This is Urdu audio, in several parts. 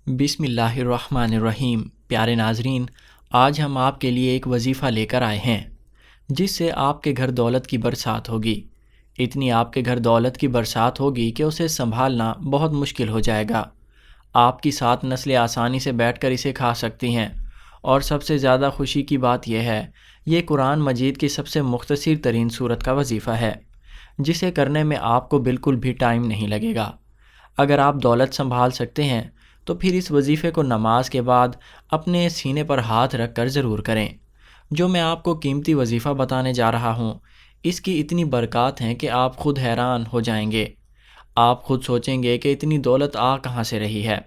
بسم اللہ الرحمن الرحیم۔ پیارے ناظرین، آج ہم آپ کے لیے ایک وظیفہ لے کر آئے ہیں جس سے آپ کے گھر دولت کی برسات ہوگی۔ اتنی آپ کے گھر دولت کی برسات ہوگی کہ اسے سنبھالنا بہت مشکل ہو جائے گا۔ آپ کی 7 نسلیں آسانی سے بیٹھ کر اسے کھا سکتی ہیں، اور سب سے زیادہ خوشی کی بات یہ ہے، یہ قرآن مجید کی سب سے مختصر ترین سورت کا وظیفہ ہے جسے کرنے میں آپ کو بالکل بھی ٹائم نہیں لگے گا۔ اگر آپ دولت سنبھال سکتے ہیں تو پھر اس وظیفے کو نماز کے بعد اپنے سینے پر ہاتھ رکھ کر ضرور کریں۔ جو میں آپ کو قیمتی وظیفہ بتانے جا رہا ہوں، اس کی اتنی برکات ہیں کہ آپ خود حیران ہو جائیں گے۔ آپ خود سوچیں گے کہ اتنی دولت آ کہاں سے رہی ہے۔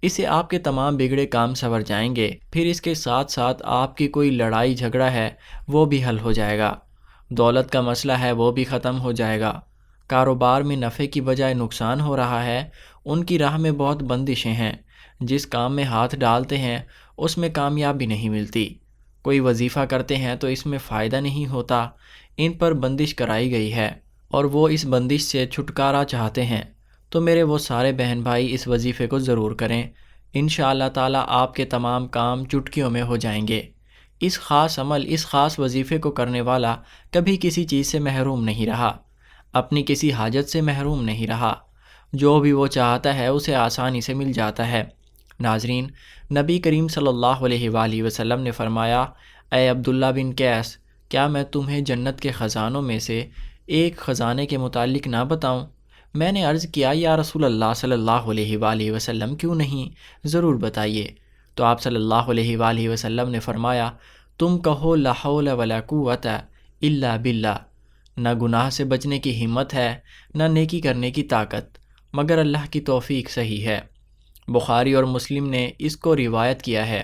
اس سے آپ کے تمام بگڑے کام سنور جائیں گے، پھر اس کے ساتھ ساتھ آپ کی کوئی لڑائی جھگڑا ہے وہ بھی حل ہو جائے گا، دولت کا مسئلہ ہے وہ بھی ختم ہو جائے گا۔ کاروبار میں نفع کی بجائے نقصان ہو رہا ہے، ان کی راہ میں بہت بندشیں ہیں، جس کام میں ہاتھ ڈالتے ہیں اس میں کامیابی نہیں ملتی۔ کوئی وظیفہ کرتے ہیں تو اس میں فائدہ نہیں ہوتا، ان پر بندش کرائی گئی ہے اور وہ اس بندش سے چھٹکارا چاہتے ہیں۔ تو میرے وہ سارے بہن بھائی اس وظیفے کو ضرور کریں، انشاءاللہ تعالیٰ آپ کے تمام کام چٹکیوں میں ہو جائیں گے۔ اس خاص عمل، اس خاص وظیفے کو کرنے والا کبھی کسی چیز سے محروم نہیں رہا، اپنی کسی حاجت سے محروم نہیں رہا، جو بھی وہ چاہتا ہے اسے آسانی سے مل جاتا ہے۔ ناظرین، نبی کریم صلی اللہ علیہ وآلہ وسلم نے فرمایا، اے عبداللہ بن قیس، کیا میں تمہیں جنت کے خزانوں میں سے ایک خزانے کے متعلق نہ بتاؤں؟ میں نے عرض کیا، یا رسول اللہ صلی اللہ علیہ وآلہ وسلم، کیوں نہیں، ضرور بتائیے۔ تو آپ صلی اللہ علیہ وآلہ وسلم نے فرمایا، تم کہو لا حول ولا قوت الا باللہ، نہ گناہ سے بچنے کی ہمت ہے، نہ نیکی کرنے کی طاقت، مگر اللہ کی توفیق صحیح ہے۔ بخاری اور مسلم نے اس کو روایت کیا ہے۔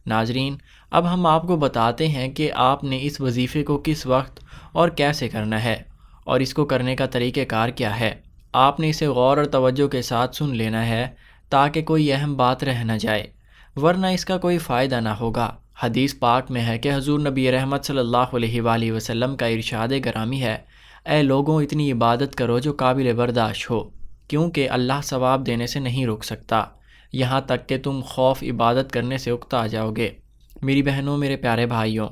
ناظرین، اب ہم آپ کو بتاتے ہیں کہ آپ نے اس وظیفے کو کس وقت اور کیسے کرنا ہے، اور اس کو کرنے کا طریقہ کار کیا ہے۔ آپ نے اسے غور اور توجہ کے ساتھ سن لینا ہے تاکہ کوئی اہم بات رہ نہ جائے، ورنہ اس کا کوئی فائدہ نہ ہوگا۔ حدیث پاک میں ہے کہ حضور نبی رحمت صلی اللہ علیہ وآلہ وسلم کا ارشاد گرامی ہے، اے لوگوں، اتنی عبادت کرو جو قابل برداشت ہو، کیونکہ اللہ ثواب دینے سے نہیں رک سکتا یہاں تک کہ تم خوف عبادت کرنے سے اکتا جاؤ گے۔ میری بہنوں، میرے پیارے بھائیوں،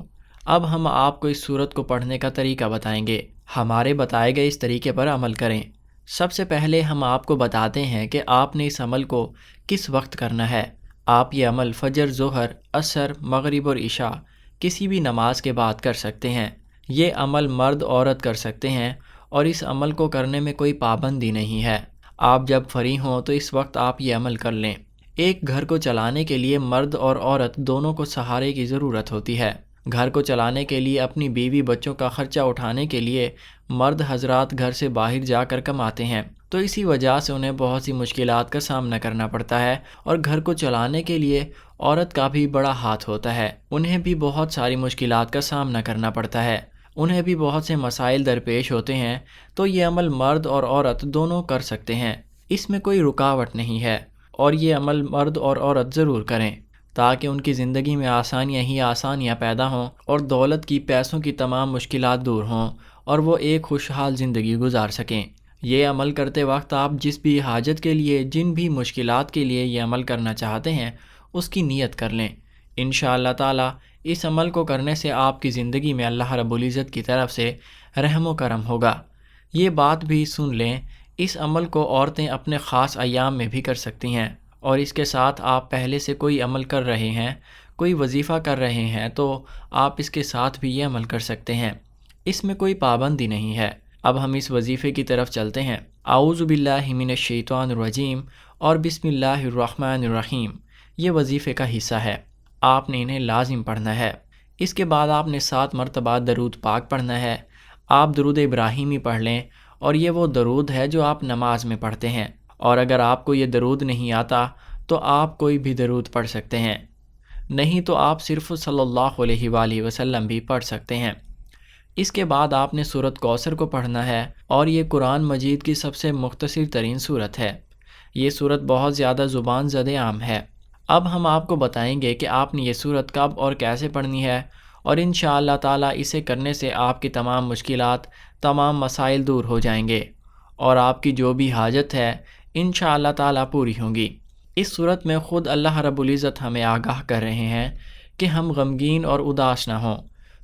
اب ہم آپ کو اس سورت کو پڑھنے کا طریقہ بتائیں گے۔ ہمارے بتائے گئے اس طریقے پر عمل کریں۔ سب سے پہلے ہم آپ کو بتاتے ہیں کہ آپ نے اس عمل کو کس وقت کرنا ہے۔ آپ یہ عمل فجر، ظہر، عصر، مغرب اور عشاء کسی بھی نماز کے بعد کر سکتے ہیں۔ یہ عمل مرد عورت کر سکتے ہیں، اور اس عمل کو کرنے میں کوئی پابندی نہیں ہے۔ آپ جب فری ہوں تو اس وقت آپ یہ عمل کر لیں۔ ایک گھر کو چلانے کے لیے مرد اور عورت دونوں کو سہارے کی ضرورت ہوتی ہے۔ گھر کو چلانے کے لیے، اپنی بیوی بچوں کا خرچہ اٹھانے کے لیے مرد حضرات گھر سے باہر جا کر کماتے ہیں، تو اسی وجہ سے انہیں بہت سی مشکلات کا سامنا کرنا پڑتا ہے، اور گھر کو چلانے کے لیے عورت کا بھی بڑا ہاتھ ہوتا ہے، انہیں بھی بہت ساری مشکلات کا سامنا کرنا پڑتا ہے، انہیں بھی بہت سے مسائل درپیش ہوتے ہیں۔ تو یہ عمل مرد اور عورت دونوں کر سکتے ہیں، اس میں کوئی رکاوٹ نہیں ہے، اور یہ عمل مرد اور عورت ضرور کریں تاکہ ان کی زندگی میں آسانیاں ہی آسانیاں پیدا ہوں، اور دولت کی، پیسوں کی تمام مشکلات دور ہوں، اور وہ ایک خوشحال زندگی گزار سکیں۔ یہ عمل کرتے وقت آپ جس بھی حاجت کے لیے، جن بھی مشکلات کے لیے یہ عمل کرنا چاہتے ہیں، اس کی نیت کر لیں۔ انشاءاللہ تعالیٰ اس عمل کو کرنے سے آپ کی زندگی میں اللہ رب العزت کی طرف سے رحم و کرم ہوگا۔ یہ بات بھی سن لیں، اس عمل کو عورتیں اپنے خاص ایام میں بھی کر سکتی ہیں، اور اس کے ساتھ آپ پہلے سے کوئی عمل کر رہے ہیں، کوئی وظیفہ کر رہے ہیں، تو آپ اس کے ساتھ بھی یہ عمل کر سکتے ہیں، اس میں کوئی پابندی نہیں ہے۔ اب ہم اس وظیفے کی طرف چلتے ہیں۔ اعوذ باللہ من الشیطان الرجیم اور بسم اللہ الرحمن الرحیم، یہ وظیفے کا حصہ ہے، آپ نے انہیں لازم پڑھنا ہے۔ اس کے بعد آپ نے 7 مرتبہ درود پاک پڑھنا ہے۔ آپ درود ابراہیمی پڑھ لیں، اور یہ وہ درود ہے جو آپ نماز میں پڑھتے ہیں، اور اگر آپ کو یہ درود نہیں آتا تو آپ کوئی بھی درود پڑھ سکتے ہیں، نہیں تو آپ صرف صلی اللہ علیہ وآلہ وسلم بھی پڑھ سکتے ہیں۔ اس کے بعد آپ نے سورۃ کوثر کو پڑھنا ہے، اور یہ قرآن مجید کی سب سے مختصر ترین سورت ہے۔ یہ سورت بہت زیادہ زبان زد عام ہے۔ اب ہم آپ کو بتائیں گے کہ آپ نے یہ سورت کب اور کیسے پڑھنی ہے، اور انشاءاللہ تعالیٰ اسے کرنے سے آپ کی تمام مشکلات، تمام مسائل دور ہو جائیں گے، اور آپ کی جو بھی حاجت ہے انشاءاللہ تعالیٰ پوری ہوں گی۔ اس صورت میں خود اللہ رب العزت ہمیں آگاہ کر رہے ہیں کہ ہم غمگین اور اداس نہ ہوں،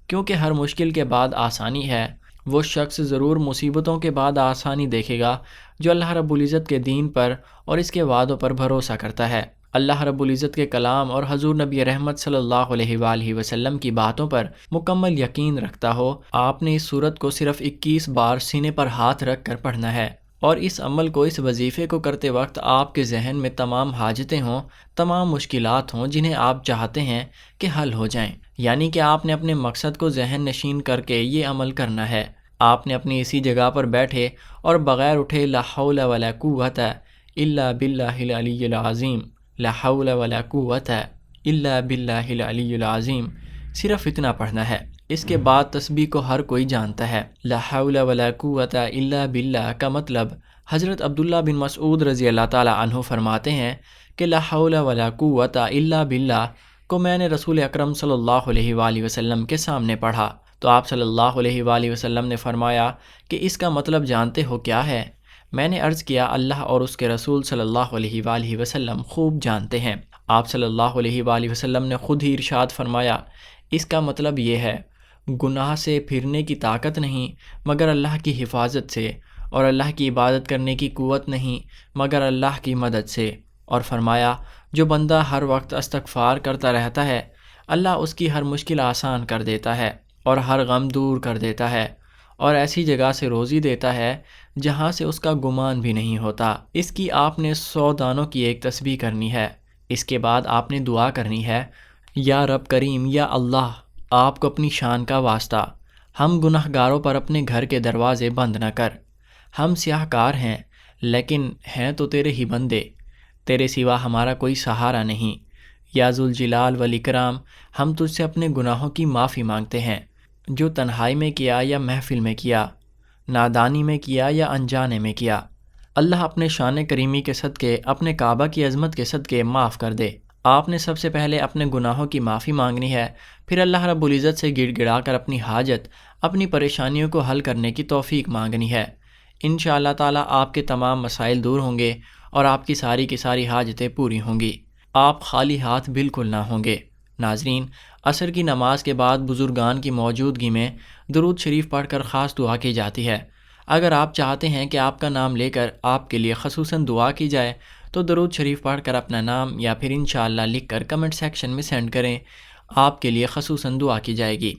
کیونکہ ہر مشکل کے بعد آسانی ہے۔ وہ شخص ضرور مصیبتوں کے بعد آسانی دیکھے گا جو اللہ رب العزت کے دین پر اور اس کے وعدوں پر بھروسہ کرتا ہے، اللہ رب العزت کے کلام اور حضور نبی رحمت صلی اللہ علیہ وآلہ وسلم کی باتوں پر مکمل یقین رکھتا ہو۔ آپ نے اس سورت کو صرف 21 بار سینے پر ہاتھ رکھ کر پڑھنا ہے، اور اس عمل کو، اس وظیفے کو کرتے وقت آپ کے ذہن میں تمام حاجتیں ہوں، تمام مشکلات ہوں جنہیں آپ چاہتے ہیں کہ حل ہو جائیں، یعنی کہ آپ نے اپنے مقصد کو ذہن نشین کر کے یہ عمل کرنا ہے۔ آپ نے اپنی اسی جگہ پر بیٹھے اور بغیر اٹھے لا حول ولا قوت الا باللہ العلی العظیم، لا حول ولا قوت الا باللہ العلی العظیم، صرف اتنا پڑھنا ہے۔ اس کے بعد تسبیح کو ہر کوئی جانتا ہے۔ لا حول ولا قوت الا باللہ کا مطلب حضرت عبداللہ بن مسعود رضی اللہ تعالی عنہ فرماتے ہیں کہ لا حول ولا قوت الا باللہ کو میں نے رسول اکرم صلی اللہ علیہ وآلہ وسلم کے سامنے پڑھا تو آپ صلی اللہ علیہ وآلہ وسلم نے فرمایا کہ اس کا مطلب جانتے ہو کیا ہے؟ میں نے عرض کیا اللہ اور اس کے رسول صلی اللہ علیہ وآلہ وسلم خوب جانتے ہیں۔ آپ صلی اللہ علیہ وآلہ وسلم نے خود ہی ارشاد فرمایا اس کا مطلب یہ ہے گناہ سے پھرنے کی طاقت نہیں مگر اللہ کی حفاظت سے، اور اللہ کی عبادت کرنے کی قوت نہیں مگر اللہ کی مدد سے، اور فرمایا جو بندہ ہر وقت استغفار کرتا رہتا ہے اللہ اس کی ہر مشکل آسان کر دیتا ہے اور ہر غم دور کر دیتا ہے، اور ایسی جگہ سے روزی دیتا ہے جہاں سے اس کا گمان بھی نہیں ہوتا۔ اس کی آپ نے 100 دانوں کی ایک تسبیح کرنی ہے۔ اس کے بعد آپ نے دعا کرنی ہے یا رب کریم، یا اللہ آپ کو اپنی شان کا واسطہ ہم گناہ گاروں پر اپنے گھر کے دروازے بند نہ کر۔ ہم سیاہ کار ہیں لیکن ہیں تو تیرے ہی بندے، تیرے سوا ہمارا کوئی سہارا نہیں۔ یا ذوالجلال والاکرام، ہم تجھ سے اپنے گناہوں کی معافی مانگتے ہیں، جو تنہائی میں کیا یا محفل میں کیا، نادانی میں کیا یا انجانے میں کیا۔ اللہ اپنے شان کریمی کے صدقے، اپنے کعبہ کی عظمت کے صدقے معاف کر دے۔ آپ نے سب سے پہلے اپنے گناہوں کی معافی مانگنی ہے، پھر اللہ رب العزت سے گڑ گڑا کر اپنی حاجت، اپنی پریشانیوں کو حل کرنے کی توفیق مانگنی ہے۔ انشاءاللہ تعالیٰ آپ کے تمام مسائل دور ہوں گے اور آپ کی ساری حاجتیں پوری ہوں گی۔ آپ خالی ہاتھ بالکل نہ ہوں گے۔ ناظرین، عصر کی نماز کے بعد بزرگان کی موجودگی میں درود شریف پڑھ کر خاص دعا کی جاتی ہے۔ اگر آپ چاہتے ہیں کہ آپ کا نام لے کر آپ کے لیے خصوصاً دعا کی جائے تو درود شریف پڑھ کر اپنا نام یا پھر انشاءاللہ لکھ کر کمنٹ سیکشن میں سینڈ کریں، آپ کے لیے خصوصاً دعا کی جائے گی۔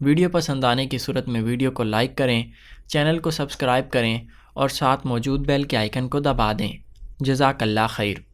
ویڈیو پسند آنے کی صورت میں ویڈیو کو لائک کریں، چینل کو سبسکرائب کریں اور ساتھ موجود بیل کے آئیکن کو دبا دیں۔ جزاک اللہ خیر۔